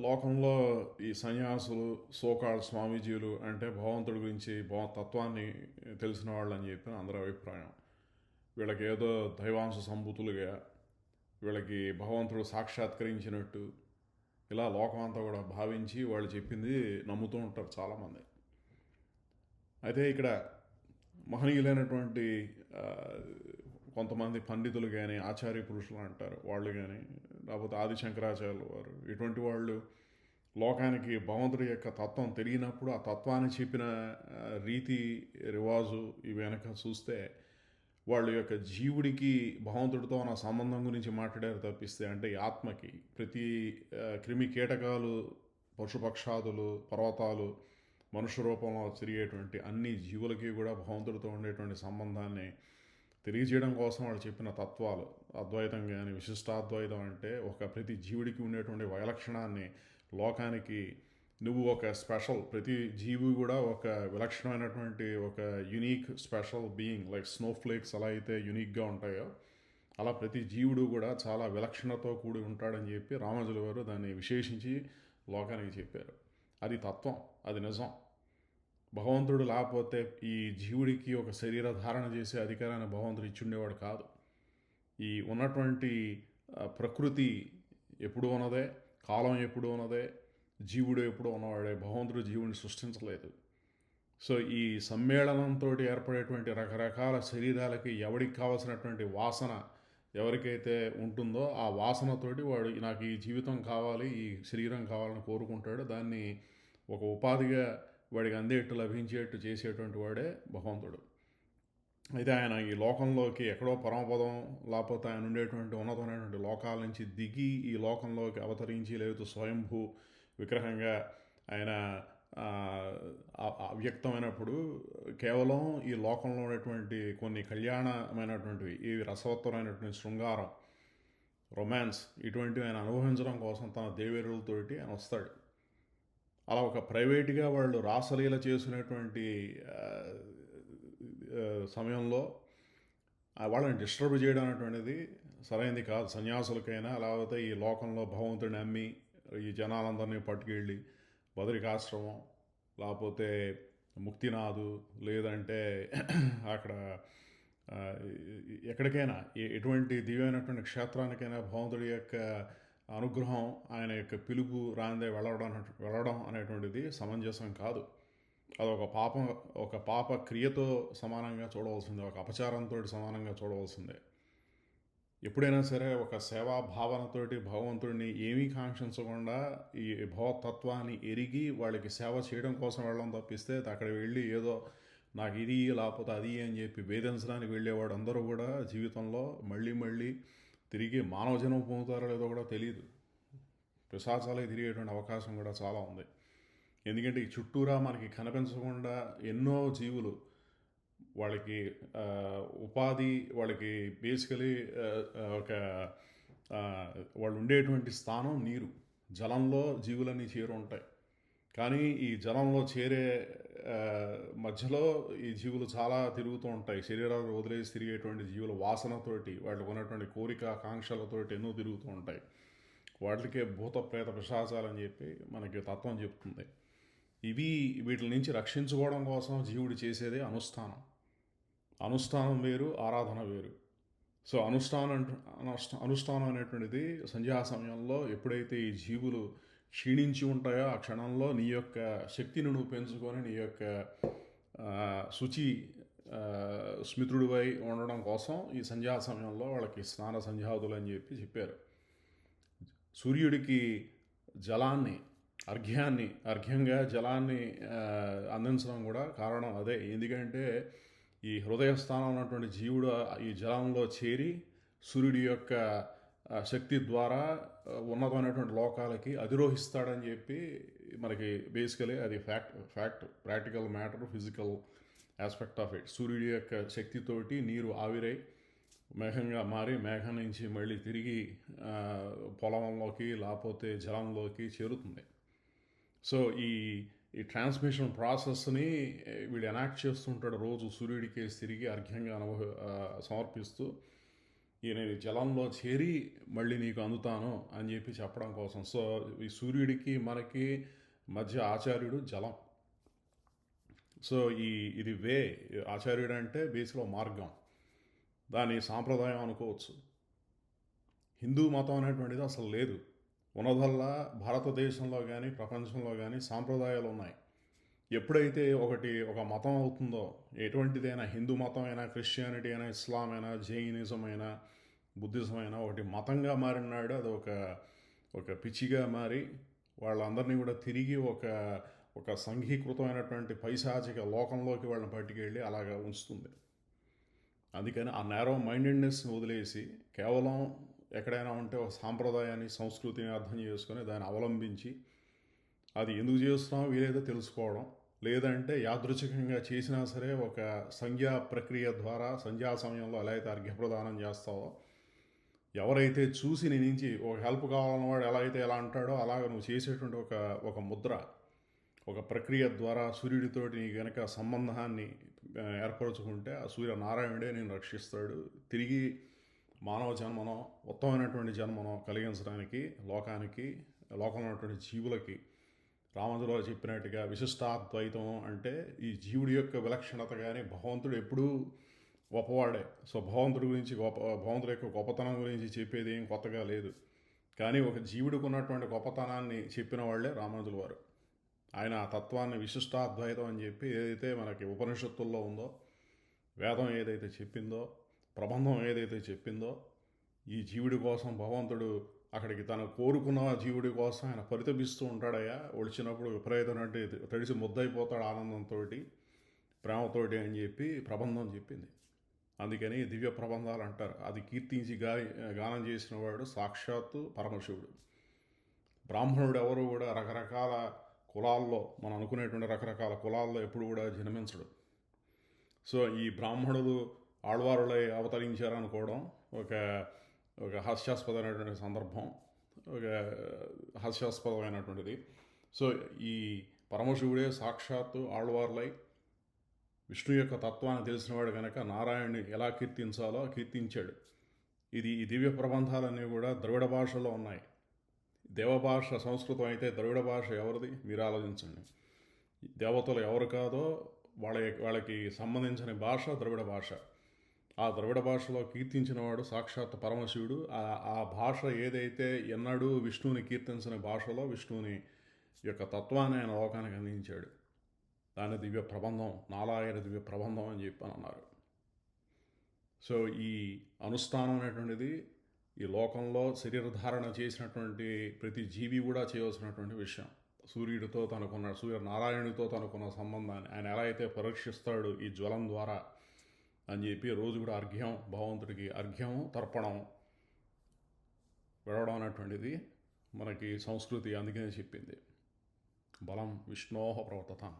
లోకంలో ఈ సన్యాసులు, సోకాళ్ళ స్వామీజీలు అంటే భగవంతుడి గురించి తత్వాన్ని తెలిసిన వాళ్ళు అని చెప్పి అందరి అభిప్రాయం. వీళ్ళకి ఏదో దైవాంశ సంభూతులుగా, వీళ్ళకి భగవంతుడు సాక్షాత్కరించినట్టు ఇలా లోకం అంతా కూడా భావించి వాళ్ళు చెప్పింది నమ్ముతూ ఉంటారు చాలామంది. అయితే ఇక్కడ మహనీయులైనటువంటి ఆ, కొంతమంది పండితులు కానీ ఆచార్య పురుషులు అంటారు వాళ్ళు కానీ, లేకపోతే ఆది శంకరాచార్యులు వారు, ఇటువంటి వాళ్ళు లోకానికి భగవంతుడి యొక్క తత్వం తెలియనప్పుడు ఆ తత్వాన్ని చెప్పిన రీతి రివాజు ఇవి వెనక చూస్తే వాళ్ళ యొక్క జీవుడికి భగవంతుడితో ఉన్న సంబంధం గురించి మాట్లాడారు తప్పిస్తే, అంటే ఈ ఆత్మకి ప్రతి క్రిమి కీటకాలు, పశుపక్షాదులు, పర్వతాలు, మనుష్య రూపంలో తిరిగేటువంటి అన్ని జీవులకి కూడా భగవంతుడితో ఉండేటువంటి సంబంధాన్ని తెలియజేయడం కోసం వాళ్ళు చెప్పిన తత్వాలు, అద్వైతం కానీ విశిష్టాద్వైతం అంటే ఒక ప్రతి జీవుడికి ఉండేటువంటి వైలక్షణాన్ని లోకానికి నువ్వు ఒక స్పెషల్, ప్రతి జీవి కూడా ఒక విలక్షణమైనటువంటి ఒక unique special being, like snow flakes ఎలా అయితే యునీక్గా ఉంటాయో అలా ప్రతి జీవుడు కూడా చాలా విలక్షణతో కూడి ఉంటాడని చెప్పి రామానుజుల వారు దాన్ని విశేషించి లోకానికి చెప్పారు. అది తత్వం, అది నిజం. భగవంతుడు లేకపోతే ఈ జీవుడికి ఒక శరీర ధారణ చేసే అధికారాన్ని భగవంతుడు ఇచ్చుండేవాడు కాదు. ఈ ఉన్నటువంటి ప్రకృతి ఎప్పుడు ఉన్నదే, కాలం ఎప్పుడు ఉన్నదే, జీవుడు ఎప్పుడు ఉన్నవాడే. భగవంతుడు జీవుడిని సృష్టించలేదు. సో ఈ సమ్మేళనంతో ఏర్పడేటువంటి రకరకాల శరీరాలకి ఎవరికి కావాల్సినటువంటి వాసన ఎవరికైతే ఉంటుందో ఆ వాసనతోటి వాడు నాకు ఈ జీవితం కావాలి, ఈ శరీరం కావాలని కోరుకుంటాడు. దాన్ని ఒక ఉపాధిగా వాడికి అందేట్టు లభించేట్టు చేసేటువంటి వాడే భగవంతుడు. అయితే ఆయన ఈ లోకంలోకి ఎక్కడో పరమపదం లేకపోతే ఆయన ఉండేటువంటి ఉన్నతమైనటువంటి లోకాల నుంచి దిగి ఈ లోకంలోకి అవతరించి, లేకపోతే స్వయంభూ విగ్రహంగా ఆయన అవ్యక్తమైనప్పుడు కేవలం ఈ లోకంలో ఉన్నటువంటి కొన్ని కళ్యాణమైనటువంటివి, ఈ రసవత్తరమైనటువంటి శృంగారం, రొమాన్స్, ఇటువంటివి ఆయన అనుభవించడం కోసం తన దేవేరులతోటి ఆయన వస్తాడు. అలా ఒక ప్రైవేట్గా వాళ్ళు రాసలీల చేసుకునేటువంటి సమయంలో వాళ్ళని డిస్టర్బ్ చేయడం అనేటువంటిది సరైనది కాదు. సన్యాసులకైనా లేకపోతే ఈ లోకంలో భగవంతుడిని అమ్మి ఈ జనాలందరినీ పట్టుకెళ్ళి బదరికాశ్రమం, లేకపోతే ముక్తినాథు, లేదంటే అక్కడ ఎక్కడికైనా ఎటువంటి దివ్యమైనటువంటి క్షేత్రానికైనా భగవంతుడి యొక్క అనుగ్రహం, ఆయన యొక్క పిలుపు రాందే వెళ్ళడం అనేటువంటిది సమంజసం కాదు. అది ఒక పాప క్రియతో సమానంగా చూడవలసిందే, ఒక అపచారంతో సమానంగా చూడవలసిందే. ఎప్పుడైనా సరే ఒక సేవా భావనతోటి భగవంతుడిని ఏమీ కాంక్షించకుండా ఈ భగవతత్వాన్ని ఎరిగి వాళ్ళకి సేవ చేయడం కోసం వెళ్ళడం తప్పిస్తే, అక్కడ వెళ్ళి ఏదో నాకు ఇది లేకపోతే అది అని చెప్పి వేధించడానికి వెళ్ళేవాడు అందరూ కూడా జీవితంలో మళ్ళీ తిరిగి మానవ జన్మ పొందుతారో లేదో కూడా తెలియదు. పిశాచాలే తిరిగేటువంటి అవకాశం కూడా చాలా ఉంది. ఎందుకంటే ఈ చుట్టూరా మనకి కనిపించకుండా ఎన్నో జీవులు, వాళ్ళకి ఉపాధి, వాళ్ళకి బేసికలీ ఒక వాళ్ళు ఉండేటువంటి స్థానం నీరు, జలంలో జీవులన్నీ చేరు ఉంటాయి. కానీ ఈ జలంలో చేరే మధ్యలో ఈ జీవులు చాలా తిరుగుతూ ఉంటాయి. శరీరాలు వదిలేసి తిరిగేటువంటి జీవుల వాసనతోటి, వాళ్ళకు ఉన్నటువంటి కోరిక ఆకాంక్షలతోటి ఎన్నో తిరుగుతూ ఉంటాయి. వాటికే భూత ప్రేత పిశాచాలని చెప్పి మనకి తత్వం చెప్తుంది. వీటి నుంచి రక్షించుకోవడం కోసం జీవుడు చేసేదే అనుష్ఠానం. అనుష్ఠానం వేరు, ఆరాధన వేరు. సో అనుష్ఠానం అనేటువంటిది సంధ్యా సమయంలో ఎప్పుడైతే ఈ జీవులు క్షీణించి ఉంటాయో ఆ క్షణంలో నీ యొక్క శక్తిని నువ్వు పెంచుకొని నీ యొక్క శుచి స్మితుడివై ఉండడం కోసం ఈ సంధ్యా సమయంలో వాళ్ళకి స్నాన సంధ్యాదులు అని చెప్పారు. సూర్యుడికి జలాన్ని, అర్ఘ్యంగా జలాన్ని అందించడం కూడా కారణం అదే. ఎందుకంటే ఈ హృదయ స్థానం ఉన్నటువంటి జీవుడు ఈ జలంలో చేరి సూర్యుడి యొక్క శక్తి ద్వారా ఉన్నతమైనటువంటి లోకాలకి అధిరోహిస్తాడని చెప్పి మనకి బేసికలీ అది practical matter, physical aspect of it. సూర్యుడి యొక్క శక్తితోటి నీరు ఆవిరై మేఘంగా మారి మేఘం నుంచి మళ్ళీ తిరిగి పొలంలోకి లేకపోతే జలంలోకి చేరుతుంది. సో ఈ ట్రాన్స్మిషన్ ప్రాసెస్ని వీడు ఎనాక్ట్ చేస్తుంటాడు రోజు. సూర్యుడికి తిరిగి అర్ఘ్యంగా సమర్పిస్తూ నేను ఈ జలంలో చేరి మళ్ళీ నీకు అందుతాను అని చెప్పి చెప్పడం కోసం. సో ఈ సూర్యుడికి మనకి మధ్య ఆచార్యుడు జలం. సో ఇది ఆచార్యుడు అంటే బేసిక్లో మార్గం, దాని సాంప్రదాయం అనుకోవచ్చు. హిందూ మతం అనేటువంటిది అసలు లేదు. ఉన్నదల్లా భారతదేశంలో కానీ ప్రపంచంలో కానీ సాంప్రదాయాలు ఉన్నాయి. ఎప్పుడైతే ఒక మతం అవుతుందో, ఎటువంటిదైనా హిందూ మతం అయినా, క్రిస్టియానిటీ అయినా, ఇస్లాం అయినా, జైనిజం అయినా, బుద్ధిజం అయినా ఒకటి మతంగా మారినాడు అది ఒక పిచ్చిగా మారి వాళ్ళందరినీ కూడా తిరిగి ఒక సంఘీకృతమైనటువంటి పైశాచిక లోకంలోకి వాళ్ళని పట్టుకెళ్ళి అలాగా ఉంచుతుంది. అందుకని ఆ నేరో మైండెడ్నెస్ని వదిలేసి కేవలం ఎక్కడైనా ఉంటే ఒక సాంప్రదాయాన్ని, సంస్కృతిని అర్థం చేసుకొని దాన్ని అవలంబించి అది ఎందుకు చేస్తున్నామో వీలైతే తెలుసుకోవడం, లేదంటే యాదృచ్ఛికంగా చేసినా సరే ఒక సంధ్యా ప్రక్రియ ద్వారా సంధ్యా సమయంలో ఎలా అయితే అర్ఘ్యప్రదానం చేస్తావో, ఎవరైతే చూసి నీ నుంచి ఒక హెల్ప్ కావాలన్నవాడు ఎలా అంటాడో అలాగ నువ్వు చేసేటువంటి ఒక ముద్ర, ఒక ప్రక్రియ ద్వారా సూర్యుడితోటి నీ గనక సంబంధాన్ని ఏర్పరచుకుంటే ఆ సూర్యనారాయణుడే నేను రక్షిస్తాడు. తిరిగి మానవ జన్మనో ఉత్తమమైనటువంటి జన్మనో కలిగించడానికి లోకంలో ఉన్నటువంటి జీవులకి రామందులో చెప్పినట్టుగా విశిష్టాద్వైతం అంటే ఈ జీవుడి యొక్క విలక్షణత. కానీ భగవంతుడు ఎప్పుడూ గొప్పవాడే. సో భగవంతుడి యొక్క గొప్పతనం గురించి చెప్పేది ఏం కొత్తగా లేదు. కానీ ఒక జీవుడికి ఉన్నటువంటి గొప్పతనాన్ని చెప్పిన వాళ్ళే రామానుజుల వారు. ఆయన ఆ తత్వాన్ని విశిష్టాద్వైతం అని చెప్పి ఏదైతే మనకి ఉపనిషత్తుల్లో ఉందో, వేదం ఏదైతే చెప్పిందో, ప్రబంధం ఏదైతే చెప్పిందో, ఈ జీవుడి కోసం భగవంతుడు అక్కడికి తను కోరుకున్న జీవుడి కోసం ఆయన పరితపిస్తూ ఉంటాడయ్యా. ఒడిచినప్పుడు విపరీతమైన తడిసి ముద్దయిపోతాడు ఆనందంతో, ప్రేమతోటి అని చెప్పి ప్రబంధం చెప్పింది. అందుకని దివ్య ప్రబంధాలు అంటారు. అది కీర్తించి గానం చేసిన వాడు సాక్షాత్తు పరమశివుడు. బ్రాహ్మణుడు ఎవరు కూడా రకరకాల కులాల్లో, మనం అనుకునేటువంటి రకరకాల కులాల్లో ఎప్పుడు కూడా జన్మించడు. సో ఈ బ్రాహ్మణులు ఆళ్వారులై అవతరించారనుకోవడం ఒక హాస్యాస్పదమైనటువంటి సందర్భం, ఒక హాస్యాస్పదమైనటువంటిది. సో ఈ పరమశివుడే సాక్షాత్తు ఆళ్వార్లై విష్ణు యొక్క తత్వాన్ని తెలిసినవాడు కనుక నారాయణుని ఎలా కీర్తించాలో కీర్తించాడు. ఈ దివ్య ప్రబంధాలన్నీ కూడా ద్రవిడ భాషలో ఉన్నాయి. దేవభాష సంస్కృతం అయితే ద్రవిడ భాష ఎవరిది మీరు ఆలోచించండి. దేవతలు ఎవరు కాదో వాళ్ళకి సంబంధించిన భాష ద్రవిడ భాష. ఆ ద్రవిడ భాషలో కీర్తించిన వాడు సాక్షాత్ పరమశివుడు. ఆ భాష ఏదైతే ఎన్నడూ విష్ణువుని కీర్తించిన భాషలో విష్ణువుని యొక్క తత్వాన్ని ఆయన లోకానికి అందించాడు. దాన్ని దివ్య ప్రబంధం, నాలాయన దివ్య ప్రబంధం అని చెప్పని అన్నారు. సో ఈ అనుష్ఠానం అనేటువంటిది ఈ లోకంలో శరీరధారణ చేసినటువంటి ప్రతి జీవి కూడా చేయవలసినటువంటి విషయం. సూర్యనారాయణుడితో తనకున్న సంబంధాన్ని ఆయన ఎలా అయితే పరీక్షిస్తాడు ఈ జ్వలం ద్వారా అని చెప్పి రోజు కూడా భగవంతుడికి అర్ఘ్యం, తర్పణం విడవడం అనేటువంటిది మనకి సంస్కృతి అందుకనే చెప్పింది. బలం విష్ణోహ ప్రవర్తతాం.